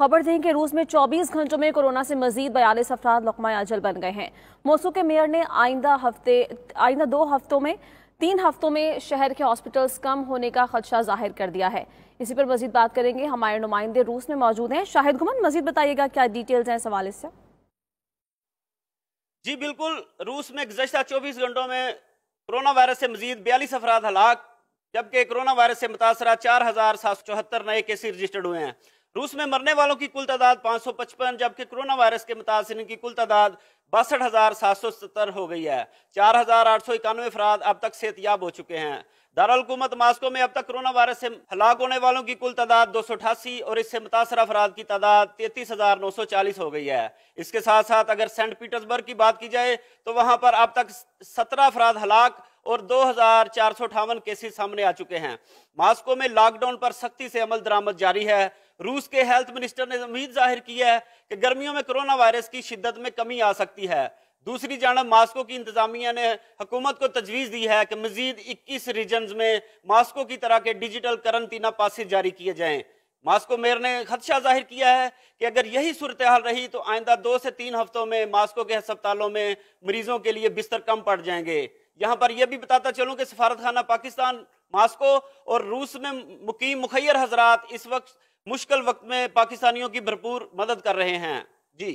खबर दें कि रूस में 24 घंटों में कोरोना से मजीद 42 अफराद लुक़मा अजल बन गए हैं। मॉस्को के मेयर ने आइंदा 2 हफ्तों में 3 हफ्तों में शहर के हॉस्पिटल्स कम होने का खदशा जाहिर कर दिया है। इसी पर मजीद बात करेंगे, हमारे नुमाइंदे रूस में मौजूद हैं। शाहिद गुमन, मजीद बताइएगा क्या डिटेल्स हैं इस हवाले से। जी बिल्कुल, रूस में गुज़श्ता 24 घंटों में कोरोना वायरस से मजीद 42 अफराद हलाक, जबकि कोरोना वायरस से मुतासरा 4774 नए केसेस रजिस्टर्ड हुए हैं। रूस में मरने वालों की कुल तादाद 555, जबकि कोरोना वायरस के मुतासरीन की कुल तादाद 62,770 हो गई है। 4,891 अफराद अब तक सेहतयाब हो चुके हैं। दारुल हुकूमत मास्को में अब तक कोरोना वायरस से हलाक होने वालों की कुल तादाद 288 और इससे मुतासर अफराद की तादाद 33,940 हो गई है। इसके साथ साथ अगर सेंट पीटर्सबर्ग की बात की जाए तो वहां पर अब तक 17 अफराद हलाक और 2,458 केसेस सामने आ चुके हैं। मास्को में लॉकडाउन पर सख्ती से अमल दरामद जारी है। रूस के हेल्थ मिनिस्टर ने उम्मीद जाहिर की है कि गर्मियों में कोरोना वायरस की शिद्दत में कमी आ सकती है। दूसरी जानब मास्को की इंतजामिया ने हुकूमत को तजवीज़ दी है कि मजीद 21 रीजन्स में मास्को की तरह के डिजिटल करंतना पासेज जारी किए जाएं। मास्को मेयर ने खदशा जाहिर किया है कि अगर यही सूरत हाल रही तो आइंदा 2 से 3 हफ्तों में मास्को के अस्पतालों में मरीजों के लिए बिस्तर कम पड़ जाएंगे। यहाँ पर यह भी बताता चलूं कि सफारत खाना पाकिस्तान मास्को और रूस में मुकीम मुखैर हजरात इस वक्त मुश्किल वक्त में पाकिस्तानियों की भरपूर मदद कर रहे हैं। जी।